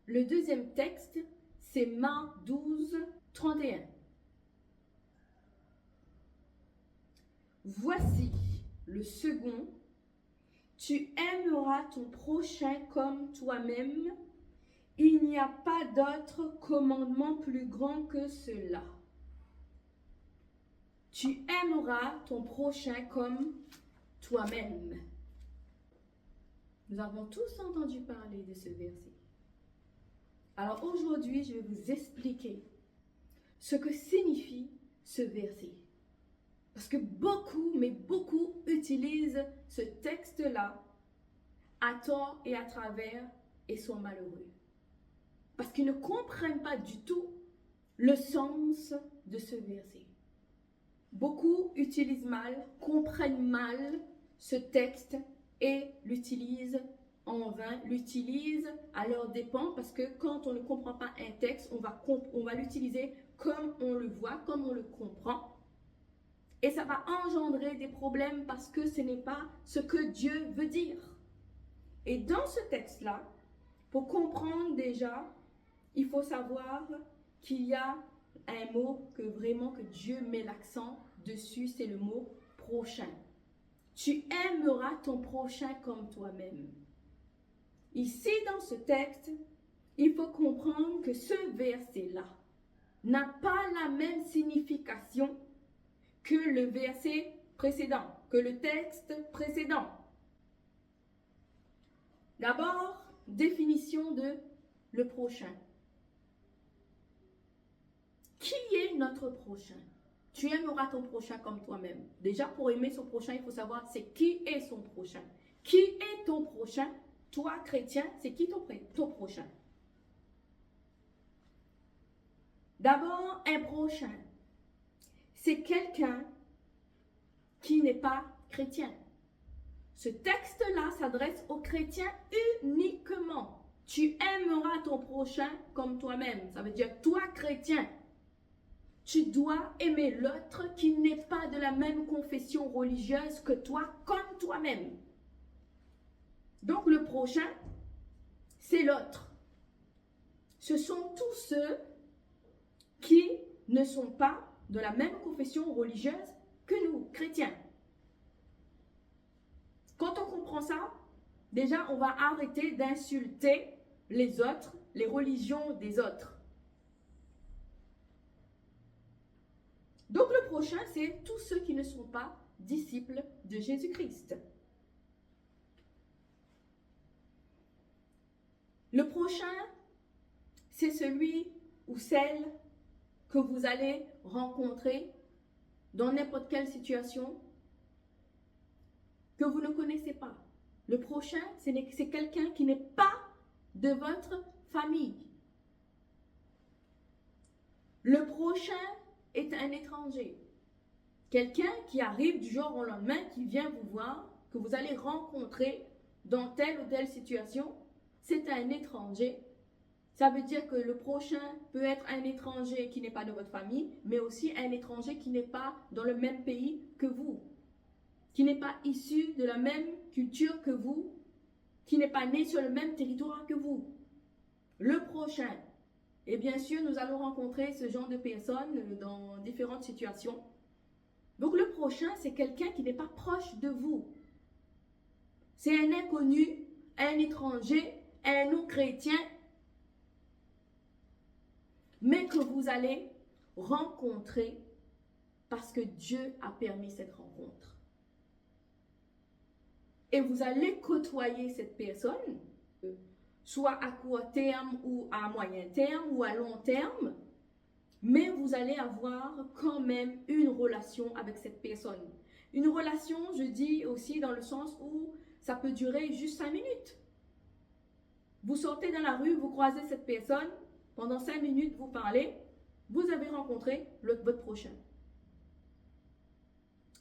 Le deuxième texte, c'est Marc 12, 31. Voici le second. Tu aimeras ton prochain comme toi-même. Il n'y a pas d'autre commandement plus grand que cela. Tu aimeras ton prochain comme toi-même. Nous avons tous entendu parler de ce verset. Alors aujourd'hui, je vais vous expliquer ce que signifie ce verset. Parce que beaucoup, mais beaucoup utilisent ce texte-là à tort et à travers et sont malheureux. Parce qu'ils ne comprennent pas du tout le sens de ce verset. Beaucoup utilisent mal, comprennent mal ce texte et l'utilisent en vain, l'utilisent à leur dépens parce que quand on ne comprend pas un texte, on va l'utiliser comme on le voit, comme on le comprend. Et ça va engendrer des problèmes parce que ce n'est pas ce que Dieu veut dire. Et dans ce texte-là, pour comprendre déjà, il faut savoir qu'il y a un mot que Dieu met l'accent dessus, c'est le mot prochain. Tu aimeras ton prochain comme toi-même. Ici, dans ce texte, il faut comprendre que ce verset-là n'a pas la même signification que le verset précédent, que le texte précédent. D'abord, définition de le prochain. Qui est notre prochain? Tu aimeras ton prochain comme toi-même. Déjà, pour aimer son prochain, il faut savoir c'est qui est son prochain. Qui est ton prochain? Toi, chrétien, c'est qui ton prochain? D'abord, un prochain, c'est quelqu'un qui n'est pas chrétien. Ce texte-là s'adresse aux chrétiens uniquement. Tu aimeras ton prochain comme toi-même. Ça veut dire toi, chrétien, tu dois aimer l'autre qui n'est pas de la même confession religieuse que toi, comme toi-même. Donc le prochain, c'est l'autre. Ce sont tous ceux qui ne sont pas de la même confession religieuse que nous, chrétiens. Quand on comprend ça, déjà on va arrêter d'insulter les autres, les religions des autres. Donc le prochain, c'est tous ceux qui ne sont pas disciples de Jésus-Christ. Le prochain, c'est celui ou celle que vous allez rencontrer dans n'importe quelle situation que vous ne connaissez pas. Le prochain, c'est quelqu'un qui n'est pas de votre famille. Le prochain est un étranger. Quelqu'un qui arrive du jour au lendemain, qui vient vous voir, que vous allez rencontrer dans telle ou telle situation, c'est un étranger. Ça veut dire que le prochain peut être un étranger qui n'est pas de votre famille, mais aussi un étranger qui n'est pas dans le même pays que vous, qui n'est pas issu de la même culture que vous, qui n'est pas né sur le même territoire que vous. Le prochain. Et bien sûr, nous allons rencontrer ce genre de personnes dans différentes situations. Donc le prochain, c'est quelqu'un qui n'est pas proche de vous. C'est un inconnu, un étranger, un non-chrétien, mais que vous allez rencontrer parce que Dieu a permis cette rencontre. Et vous allez côtoyer cette personne, soit à court terme ou à moyen terme ou à long terme, mais vous allez avoir quand même une relation avec cette personne. Une relation, je dis aussi dans le sens où ça peut durer juste 5 minutes. Vous sortez dans la rue, vous croisez cette personne, pendant 5 minutes, vous parlez, vous avez rencontré votre prochain.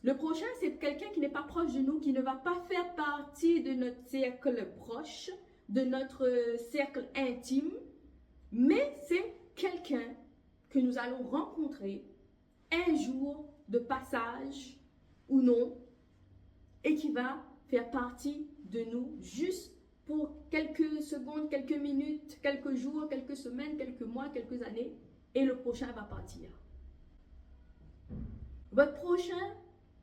Le prochain, c'est quelqu'un qui n'est pas proche de nous, qui ne va pas faire partie de notre cercle proche, de notre cercle intime, mais c'est quelqu'un que nous allons rencontrer un jour de passage ou non, et qui va faire partie de nous juste pour quelques secondes, quelques minutes, quelques jours, quelques semaines, quelques mois, quelques années, et le prochain va partir. Votre prochain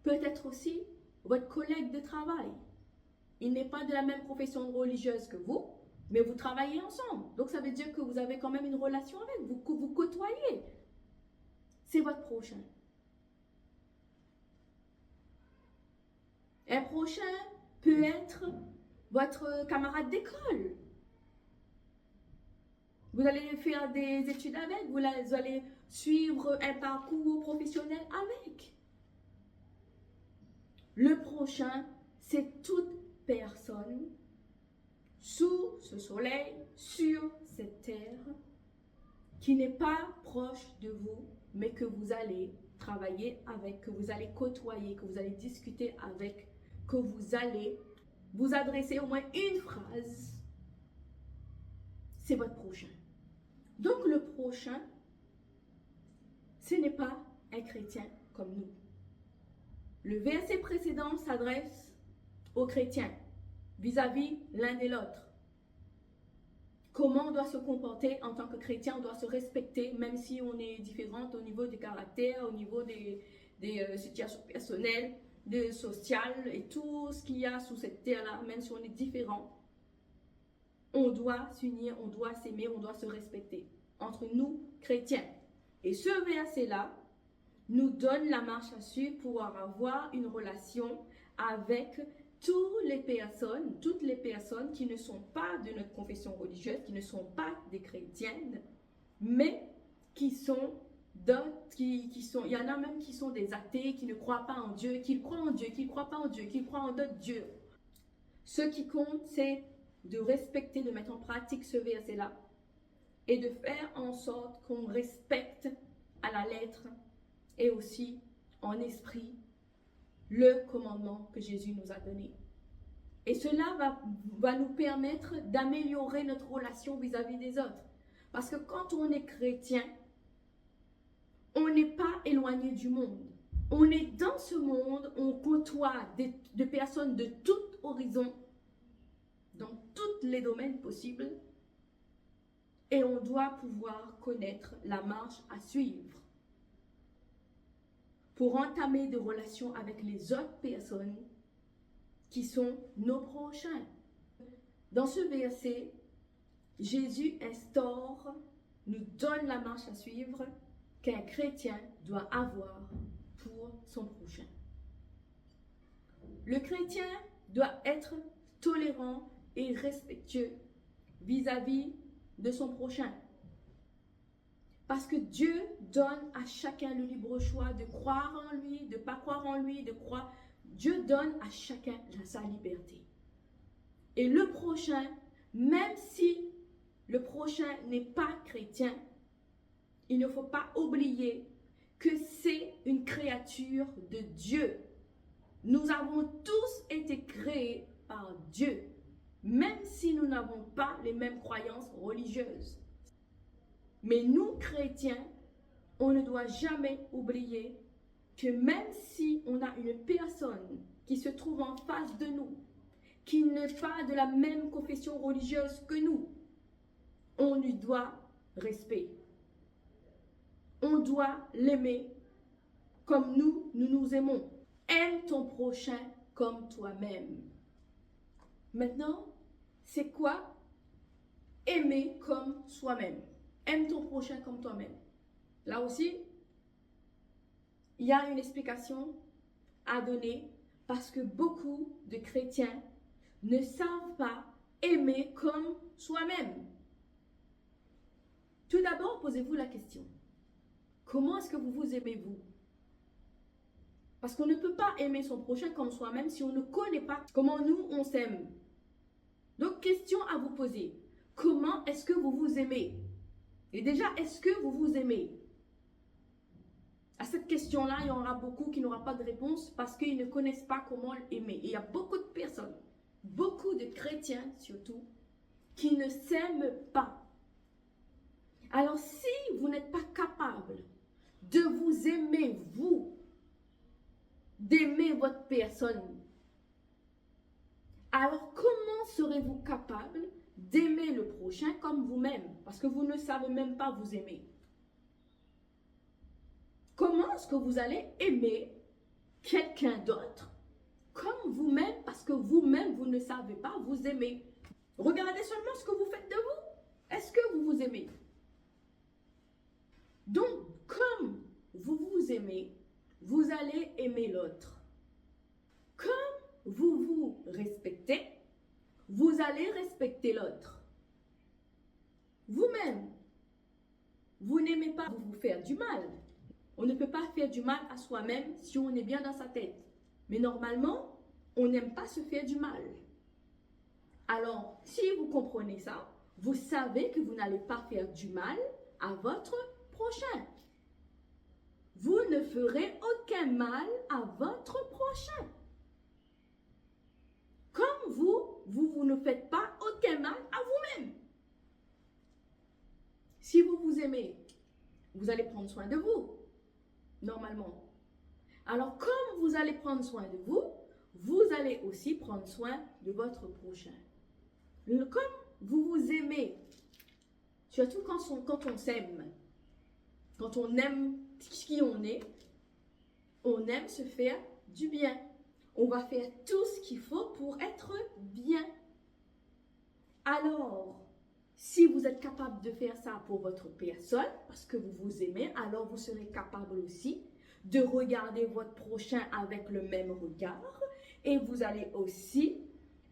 peut être aussi votre collègue de travail. Il n'est pas de la même profession religieuse que vous, mais vous travaillez ensemble. Donc ça veut dire que vous avez quand même une relation avec, vous côtoyez. C'est votre prochain. Un prochain peut être votre camarade d'école. Vous allez faire des études avec, vous allez suivre un parcours professionnel avec. Le prochain, c'est toute personne sous ce soleil, sur cette terre, qui n'est pas proche de vous, mais que vous allez travailler avec, que vous allez côtoyer, que vous allez discuter avec, que vous allez vous adresser au moins une phrase. C'est votre prochain. Donc le prochain, ce n'est pas un chrétien comme nous. Le verset précédent s'adresse aux chrétiens vis-à-vis l'un et l'autre. Comment on doit se comporter en tant que chrétien, on doit se respecter, même si on est différent au niveau du caractère, au niveau des situations personnelles, sociales et tout ce qu'il y a sous cette terre-là, même si on est différent. On doit s'unir, on doit s'aimer, on doit se respecter entre nous, chrétiens. Et ce verset-là nous donne la marche à suivre pour avoir une relation avec toutes les personnes qui ne sont pas de notre confession religieuse, qui ne sont pas des chrétiennes, mais qui sont d'autres, il y en a même qui sont des athées, qui ne croient pas en Dieu, qui croient en Dieu, qui ne croient pas en Dieu, qui croient en d'autres dieux. Ce qui compte, c'est de respecter, de mettre en pratique ce verset-là et de faire en sorte qu'on respecte à la lettre et aussi en esprit le commandement que Jésus nous a donné. Et cela va nous permettre d'améliorer notre relation vis-à-vis des autres. Parce que quand on est chrétien, on n'est pas éloigné du monde. On est dans ce monde, on côtoie des personnes de tout horizon, dans tous les domaines possibles, et on doit pouvoir connaître la marche à suivre pour entamer des relations avec les autres personnes qui sont nos prochains. Dans ce verset, Jésus instaure, nous donne la marche à suivre qu'un chrétien doit avoir pour son prochain. Le chrétien doit être tolérant et respectueux vis-à-vis de son prochain. Parce que Dieu donne à chacun le libre choix de croire en lui, de ne pas croire en lui, de croire. Dieu donne à chacun sa liberté. Et le prochain, même si le prochain n'est pas chrétien, il ne faut pas oublier que c'est une créature de Dieu. Nous avons tous été créés par Dieu, même si nous n'avons pas les mêmes croyances religieuses. Mais nous, chrétiens, on ne doit jamais oublier que même si on a une personne qui se trouve en face de nous, qui n'est pas de la même confession religieuse que nous, on lui doit respect. On doit l'aimer comme nous nous aimons. Aime ton prochain comme toi-même. Maintenant, c'est quoi aimer comme soi-même? Aime ton prochain comme toi-même. Là aussi, il y a une explication à donner parce que beaucoup de chrétiens ne savent pas aimer comme soi-même. Tout d'abord, posez-vous la question. Comment est-ce que vous vous aimez vous? Parce qu'on ne peut pas aimer son prochain comme soi-même si on ne connaît pas comment nous, on s'aime. Donc, question à vous poser. Comment est-ce que vous vous aimez? Et déjà, est-ce que vous vous aimez? À cette question-là, il y en aura beaucoup qui n'auront pas de réponse parce qu'ils ne connaissent pas comment aimer. Et il y a beaucoup de personnes, beaucoup de chrétiens surtout, qui ne s'aiment pas. Alors, si vous n'êtes pas capable de vous aimer, vous, d'aimer votre personne, alors comment serez-vous capable prochain comme vous-même, parce que vous ne savez même pas vous aimer. Comment est-ce que vous allez aimer quelqu'un d'autre comme vous-même, parce que vous-même, vous ne savez pas vous aimer? Regardez seulement ce que vous faites de vous. Est-ce que vous vous aimez? Donc, comme vous vous aimez, vous allez aimer l'autre. Comme vous vous respectez, vous allez respecter l'autre. Vous-même, vous n'aimez pas vous faire du mal. On ne peut pas faire du mal à soi-même si on est bien dans sa tête. Mais normalement, on n'aime pas se faire du mal. Alors, si vous comprenez ça, vous savez que vous n'allez pas faire du mal à votre prochain. Vous ne ferez aucun mal à votre prochain. Comme vous ne faites pas aucun mal à vous-même. Si vous vous aimez, vous allez prendre soin de vous, normalement. Alors, comme vous allez prendre soin de vous, vous allez aussi prendre soin de votre prochain. Comme vous vous aimez, surtout quand on s'aime, quand on aime qui on aime se faire du bien. On va faire tout ce qu'il faut pour être bien. Alors, si vous êtes capable de faire ça pour votre personne, parce que vous vous aimez, alors vous serez capable aussi de regarder votre prochain avec le même regard et vous allez aussi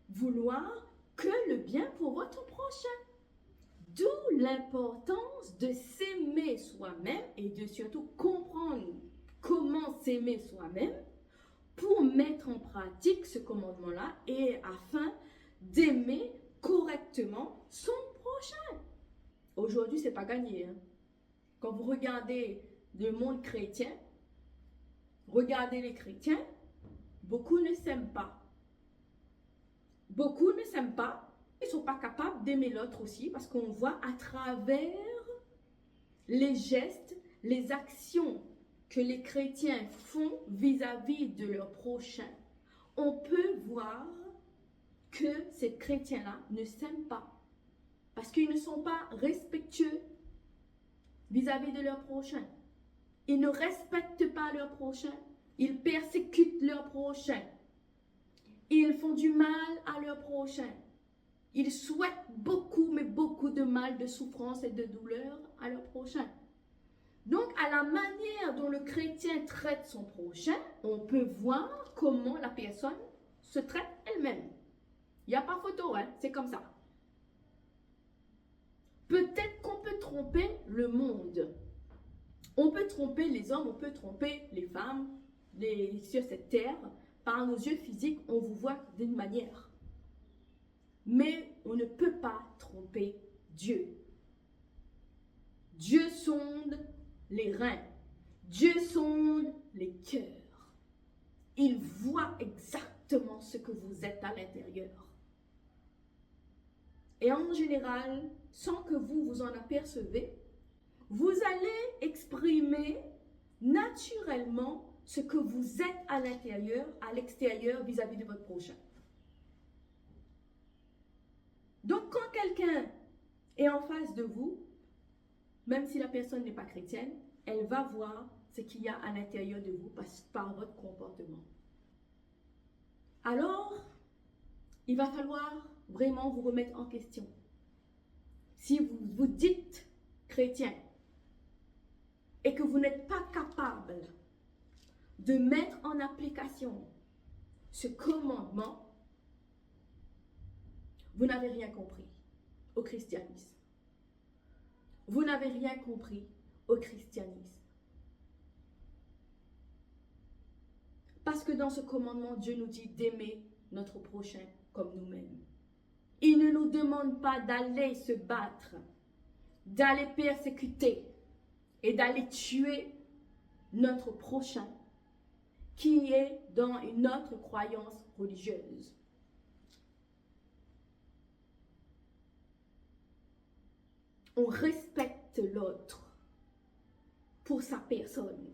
vouloir que le bien pour votre prochain. D'où l'importance de s'aimer soi-même et de surtout comprendre comment s'aimer soi-même pour mettre en pratique ce commandement-là et afin d'aimer correctement son prochain. Aujourd'hui, ce n'est pas gagné. Hein? Quand vous regardez le monde chrétien, regardez les chrétiens, beaucoup ne s'aiment pas. Beaucoup ne s'aiment pas. Ils ne sont pas capables d'aimer l'autre aussi parce qu'on voit à travers les gestes, les actions que les chrétiens font vis-à-vis de leur prochain. On peut voir que ces chrétiens-là ne s'aiment pas parce qu'ils ne sont pas respectueux vis-à-vis de leur prochain. Ils ne respectent pas leur prochain. Ils persécutent leur prochain. Ils font du mal à leur prochain. Ils souhaitent beaucoup, mais beaucoup de mal, de souffrance et de douleur à leur prochain. Donc, à la manière dont le chrétien traite son prochain, on peut voir comment la personne se traite elle-même. Il n'y a pas photo, hein? C'est comme ça. Peut-être qu'on peut tromper le monde. On peut tromper les hommes, on peut tromper les femmes sur cette terre. Par nos yeux physiques, on vous voit d'une manière. Mais on ne peut pas tromper Dieu. Dieu sonde les reins. Dieu sonde les cœurs. Il voit exactement ce que vous êtes à l'intérieur. Et en général, sans que vous vous en apercevez, vous allez exprimer naturellement ce que vous êtes à l'intérieur, à l'extérieur, vis-à-vis de votre prochain. Donc, quand quelqu'un est en face de vous, même si la personne n'est pas chrétienne, elle va voir ce qu'il y a à l'intérieur de vous par votre comportement. Alors, il va falloir vraiment vous remettre en question. Si vous vous dites chrétien et que vous n'êtes pas capable de mettre en application ce commandement, vous n'avez rien compris au christianisme. Vous n'avez rien compris au christianisme. Parce que dans ce commandement, Dieu nous dit d'aimer notre prochain comme nous-mêmes. Il ne nous demande pas d'aller se battre, d'aller persécuter et d'aller tuer notre prochain qui est dans une autre croyance religieuse. On respecte l'autre pour sa personne,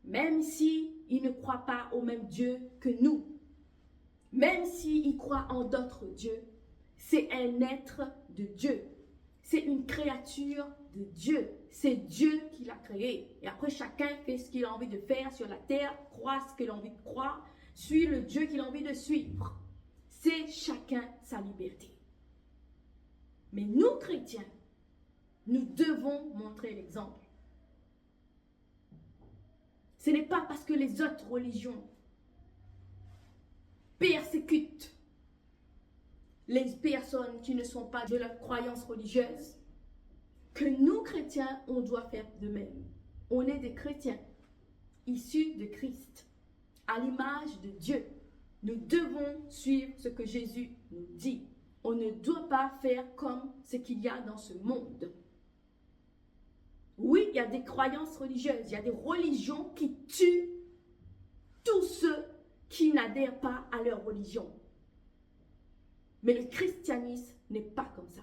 même si il ne croit pas au même Dieu que nous, même s'il croit en d'autres dieux, c'est un être de Dieu. C'est une créature de Dieu. C'est Dieu qui l'a créé. Et après, chacun fait ce qu'il a envie de faire sur la terre, croit ce qu'il a envie de croire, suit le Dieu qu'il a envie de suivre. C'est chacun sa liberté. Mais nous, chrétiens, nous devons montrer l'exemple. Ce n'est pas parce que les autres religions persécutent les personnes qui ne sont pas de leur croyance religieuse que nous, chrétiens, on doit faire de même. On est des chrétiens issus de Christ, à l'image de Dieu. Nous devons suivre ce que Jésus nous dit. On ne doit pas faire comme ce qu'il y a dans ce monde. Oui, il y a des croyances religieuses, il y a des religions qui tuent tous ceux qui n'adhèrent pas à leur religion. Mais le christianisme n'est pas comme ça.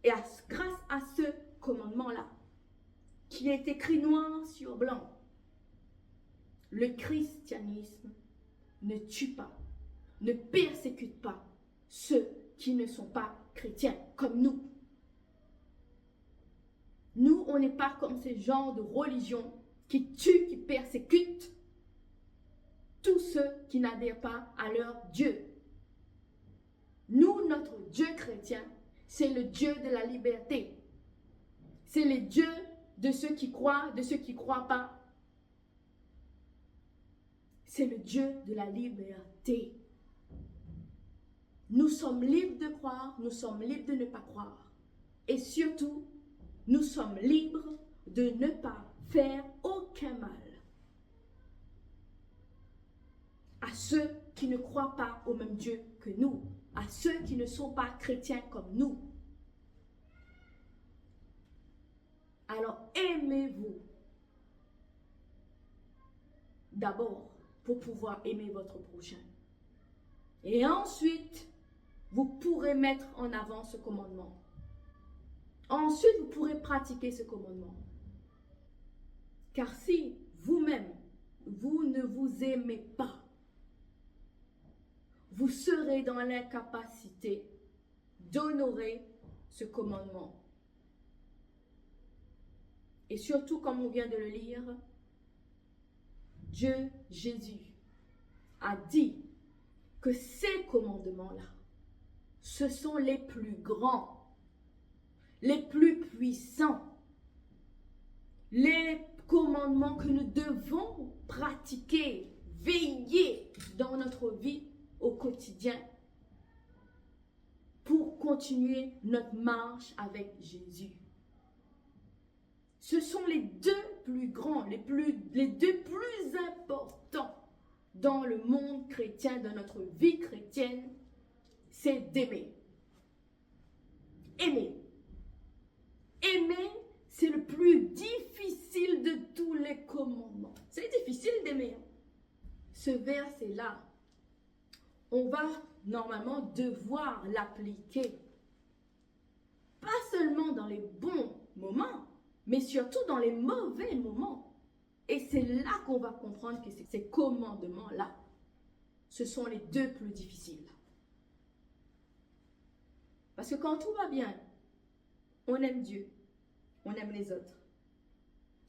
Et grâce à ce commandement-là, qui est écrit noir sur blanc, le christianisme ne tue pas, ne persécute pas ceux qui ne sont pas chrétiens, comme nous. Nous, on n'est pas comme ces genres de religions qui tuent, qui persécutent tous ceux qui n'adhèrent pas à leur Dieu. Nous, notre Dieu chrétien, c'est le Dieu de la liberté. C'est le Dieu de ceux qui croient, de ceux qui ne croient pas. C'est le Dieu de la liberté. Nous sommes libres de croire, nous sommes libres de ne pas croire. Et surtout, nous sommes libres de ne pas faire aucun mal à ceux qui ne croient pas au même Dieu que nous, à ceux qui ne sont pas chrétiens comme nous. Alors aimez-vous d'abord pour pouvoir aimer votre prochain. Et ensuite, vous pourrez mettre en avant ce commandement. Ensuite, vous pourrez pratiquer ce commandement. Car si vous-même, vous ne vous aimez pas, vous serez dans l'incapacité d'honorer ce commandement. Et surtout, comme on vient de le lire, Dieu, Jésus, a dit que ces commandements-là, ce sont les plus grands, les plus puissants, les commandements que nous devons pratiquer, veiller dans notre vie au quotidien pour continuer notre marche avec Jésus. Ce sont les deux plus grands, les deux plus importants dans le monde chrétien, dans notre vie chrétienne, c'est d'aimer. Aimer. Aimer, c'est le plus difficile de tous les commandements. C'est difficile d'aimer. Ce verset-là, on va normalement devoir l'appliquer. Pas seulement dans les bons moments, mais surtout dans les mauvais moments. Et c'est là qu'on va comprendre que ces commandements-là, ce sont les deux plus difficiles. Parce que quand tout va bien, on aime Dieu, on aime les autres.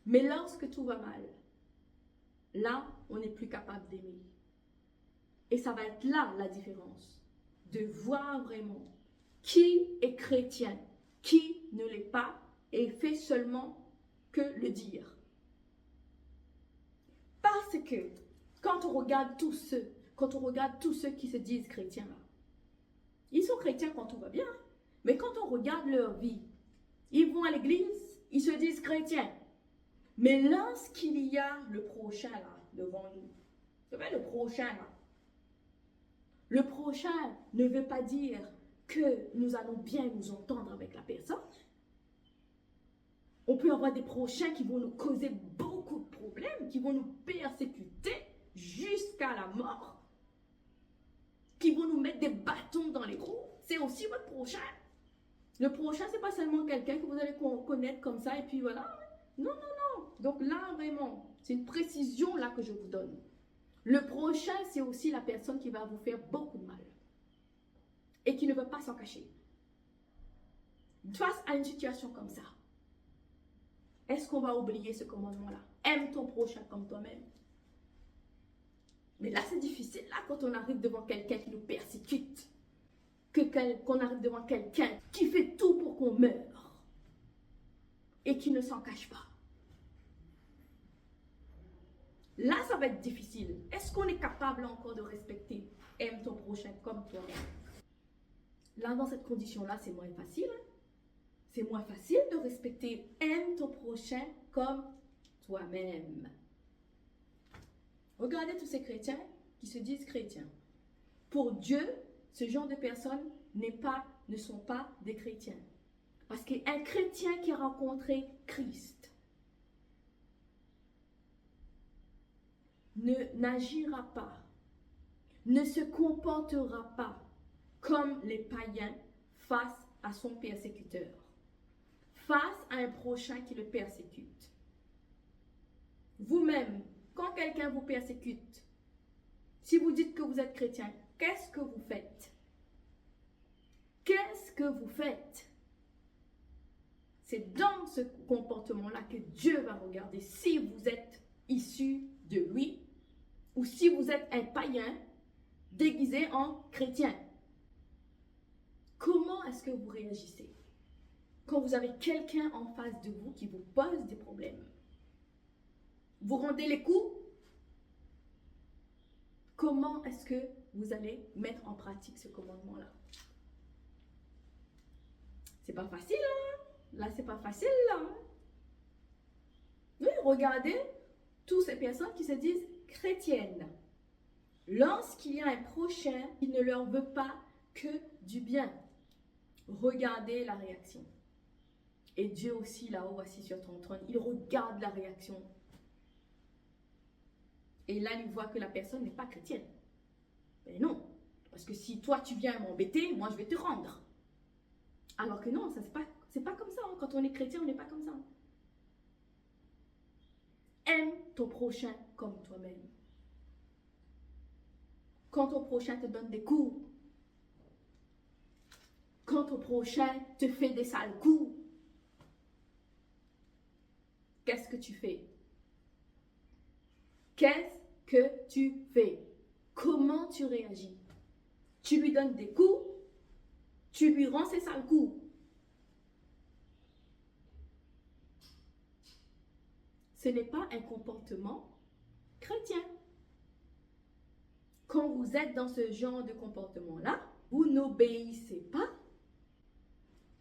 Mais lorsque tout va mal, là, on n'est plus capable d'aimer. Et ça va être là la différence, de voir vraiment qui est chrétien, qui ne l'est pas, et fait seulement que le dire. Parce que quand on regarde tous ceux qui se disent chrétiens, là, ils sont chrétiens quand tout va bien, mais quand on regarde leur vie, ils vont à l'église, ils se disent chrétiens. Mais lorsqu'il y a le prochain là, devant nous, vous savez, le prochain là, le prochain ne veut pas dire que nous allons bien nous entendre avec la personne. On peut avoir des prochains qui vont nous causer beaucoup de problèmes, qui vont nous persécuter jusqu'à la mort, qui vont nous mettre des bâtons dans les roues. C'est aussi votre prochain. Le prochain, ce n'est pas seulement quelqu'un que vous allez connaître comme ça et puis voilà. Non, non, non. Donc là, vraiment, c'est une précision là que je vous donne. Le prochain, c'est aussi la personne qui va vous faire beaucoup de mal. et qui ne veut pas s'en cacher. Face à une situation comme ça, est-ce qu'on va oublier ce commandement-là? Aime ton prochain comme toi-même. Mais là, c'est difficile, là, quand on arrive devant quelqu'un qui nous persécute, qu'on arrive devant quelqu'un qui fait tout pour qu'on meure et qui ne s'en cache pas. Là, ça va être difficile. Est-ce qu'on est capable encore de respecter? Aime ton prochain comme toi-même. Là, dans cette condition-là, c'est moins facile. Hein? C'est moins facile de respecter. Aime ton prochain comme toi-même. Regardez tous ces chrétiens qui se disent chrétiens. Pour Dieu, ce genre de personnes ne sont pas des chrétiens. Parce qu'un chrétien qui a rencontré Christ n'agira pas, ne se comportera pas comme les païens face à son persécuteur, face à un prochain qui le persécute. Vous-même, quand quelqu'un vous persécute, si vous dites que vous êtes chrétien, qu'est-ce que vous faites? Qu'est-ce que vous faites? C'est dans ce comportement-là que Dieu va regarder si vous êtes issu de lui ou si vous êtes un païen déguisé en chrétien. Comment est-ce que vous réagissez quand vous avez quelqu'un en face de vous qui vous pose des problèmes? Vous rendez les coups? Comment est-ce que vous allez mettre en pratique ce commandement-là? C'est pas facile, hein? Là, c'est pas facile, là. Hein? Oui, regardez toutes ces personnes qui se disent chrétiennes. Lorsqu'il y a un prochain qui ne leur veut pas que du bien, regardez la réaction. Et Dieu aussi, là-haut, assis sur ton trône, il regarde la réaction. Et là, il voit que la personne n'est pas chrétienne. Mais non, parce que si toi, tu viens m'embêter, moi, je vais te rendre. Alors que non, ça c'est pas comme ça. Hein. Quand on est chrétien, on n'est pas comme ça. Aime ton prochain comme toi-même. Quand ton prochain te donne des coups, quand ton prochain te fait des sales coups, qu'est-ce que tu fais? Qu'est-ce que tu fais? Comment tu réagis? Tu lui donnes des coups, tu lui rends ses sales coups. Ce n'est pas un comportement chrétien. Quand vous êtes dans ce genre de comportement-là, vous n'obéissez pas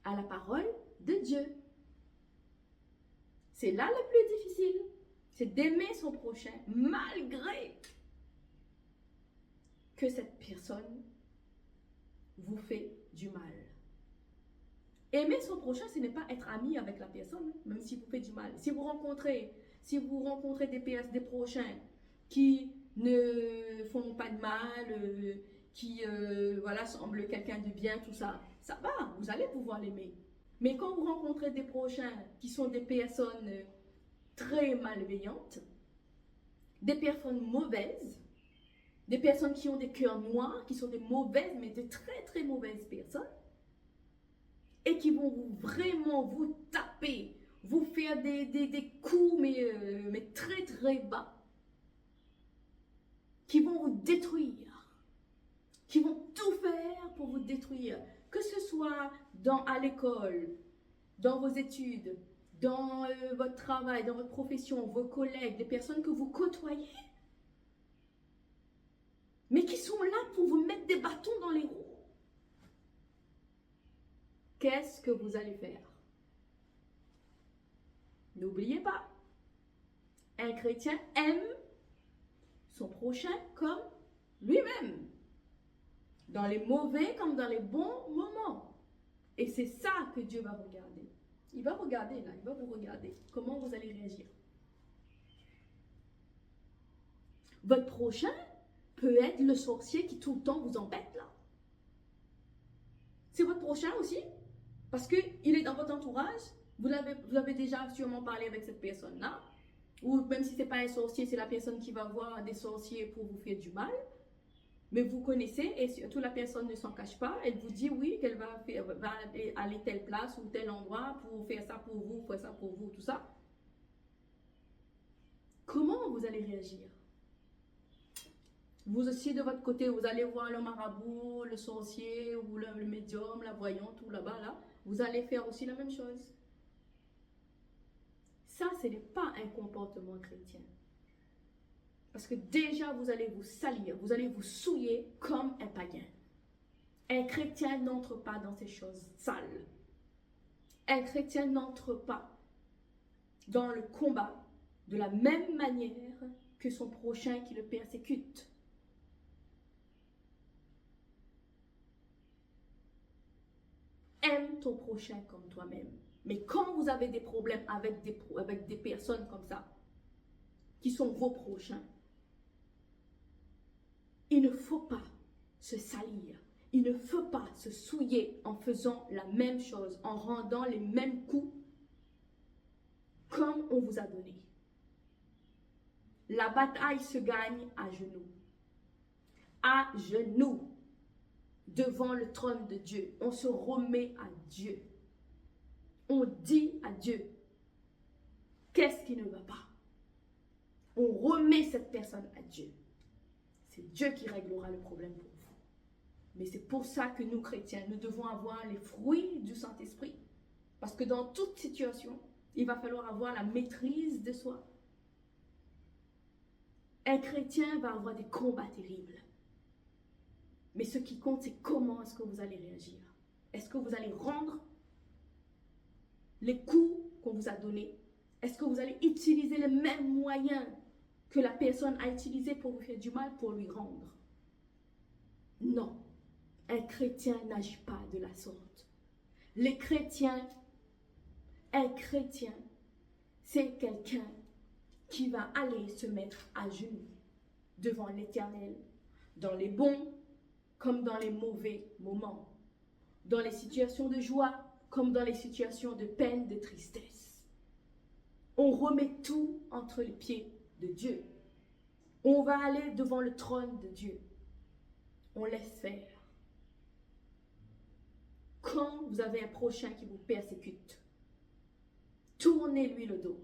à la parole de Dieu. C'est là le plus difficile. C'est d'aimer son prochain malgré que cette personne vous fait du mal. Aimer son prochain, ce n'est pas être ami avec la personne, même s'il vous fait du mal. Si vous rencontrez des prochains qui ne font pas de mal, qui semblent quelqu'un de bien, tout ça, ça va, vous allez pouvoir l'aimer. Mais quand vous rencontrez des prochains qui sont des personnes très malveillantes, des personnes mauvaises, des personnes qui ont des cœurs noirs, qui sont des mauvaises, mais de très très mauvaises personnes, et qui vont vraiment vous taper, vous faire des coups, mais très très bas, qui vont vous détruire, qui vont tout faire pour vous détruire, que ce soit à l'école, dans vos études, dans votre travail, dans votre profession, vos collègues, des personnes que vous côtoyez, mais qui sont là pour vous mettre des bâtons dans les roues. Qu'est-ce que vous allez faire? N'oubliez pas, un chrétien aime son prochain comme lui-même, dans les mauvais comme dans les bons moments. Et c'est ça que Dieu va regarder. Il va regarder là, il va vous regarder. Comment vous allez réagir? Votre prochain peut être le sorcier qui tout le temps vous embête là. C'est votre prochain aussi. Parce qu'il est dans votre entourage. Vous l'avez déjà sûrement parlé avec cette personne-là. Ou même si ce n'est pas un sorcier, c'est la personne qui va voir des sorciers pour vous faire du mal. Mais vous connaissez, et surtout la personne ne s'en cache pas, elle vous dit oui, qu'elle va aller telle place ou tel endroit pour faire ça pour vous, faire ça pour vous, tout ça. Comment vous allez réagir? Vous aussi, de votre côté, vous allez voir le marabout, le sorcier ou le médium, la voyante ou là-bas, là. Vous allez faire aussi la même chose. Ça, ce n'est pas un comportement chrétien. Parce que déjà, vous allez vous salir, vous allez vous souiller comme un païen. Un chrétien n'entre pas dans ces choses sales. Un chrétien n'entre pas dans le combat de la même manière que son prochain qui le persécute. Aime ton prochain comme toi-même. Mais quand vous avez des problèmes avec des personnes comme ça, qui sont vos prochains, il ne faut pas se salir. Il ne faut pas se souiller en faisant la même chose, en rendant les mêmes coups comme on vous a donné. La bataille se gagne à genoux. À genoux. Devant le trône de Dieu. On se remet à Dieu. On dit à Dieu, qu'est-ce qui ne va pas? On remet cette personne à Dieu. C'est Dieu qui réglera le problème pour vous. Mais c'est pour ça que nous, chrétiens, nous devons avoir les fruits du Saint-Esprit. Parce que dans toute situation, il va falloir avoir la maîtrise de soi. Un chrétien va avoir des combats terribles. Mais ce qui compte, c'est comment est-ce que vous allez réagir. Est-ce que vous allez rendre les coups qu'on vous a donnés? Est-ce que vous allez utiliser les mêmes moyens que la personne a utilisés pour vous faire du mal pour lui rendre? Non. Un chrétien n'agit pas de la sorte. Un chrétien, c'est quelqu'un qui va aller se mettre à genoux devant l'Éternel, dans les bons comme dans les mauvais moments, dans les situations de joie comme dans les situations de peine, de tristesse. On remet tout entre les pieds de Dieu. On va aller devant le trône de Dieu. On laisse faire. Quand vous avez un prochain qui vous persécute, tournez-lui le dos.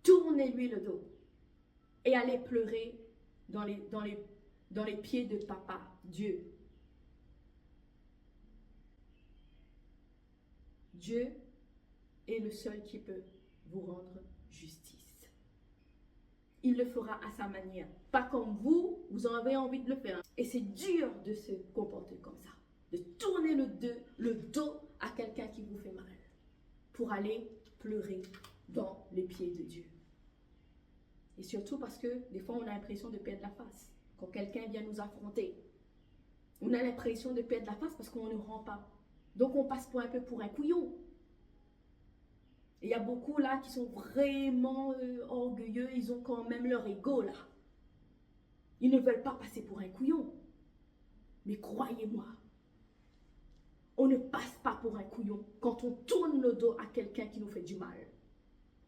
Tournez-lui le dos. Et allez pleurer dans les pieds de Papa, Dieu. Dieu est le seul qui peut vous rendre justice. Il le fera à sa manière. Pas comme vous avez envie de le faire. Et c'est dur de se comporter comme ça. De tourner le dos à quelqu'un qui vous fait mal. Pour aller pleurer dans les pieds de Dieu. Et surtout parce que des fois on a l'impression de perdre la face. Quand quelqu'un vient nous affronter, on a l'impression de perdre la face parce qu'on ne rend pas. Donc on passe un peu pour un couillon. Et il y a beaucoup là qui sont vraiment orgueilleux, ils ont quand même leur ego là. Ils ne veulent pas passer pour un couillon. Mais croyez-moi, on ne passe pas pour un couillon quand on tourne le dos à quelqu'un qui nous fait du mal.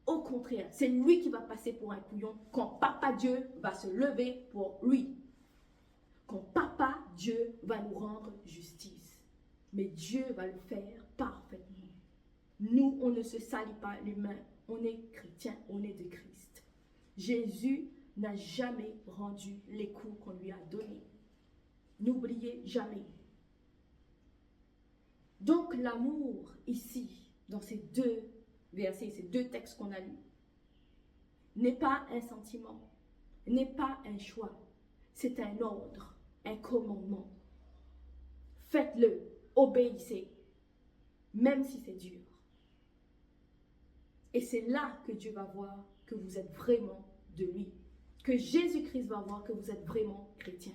Au contraire, c'est lui qui va passer pour un couillon quand Papa Dieu va se lever pour lui. Quand Papa Dieu va nous rendre justice. Mais Dieu va le faire parfaitement. Nous, on ne se salit pas les mains. On est chrétien, on est de Christ. Jésus n'a jamais rendu les coups qu'on lui a donnés. N'oubliez jamais. Donc l'amour ici, dans ces deux versets, ces deux textes qu'on a lus, n'est pas un sentiment, n'est pas un choix, c'est un ordre, un commandement. Faites-le, obéissez, même si c'est dur. Et c'est là que Dieu va voir que vous êtes vraiment de lui, que Jésus-Christ va voir que vous êtes vraiment chrétien.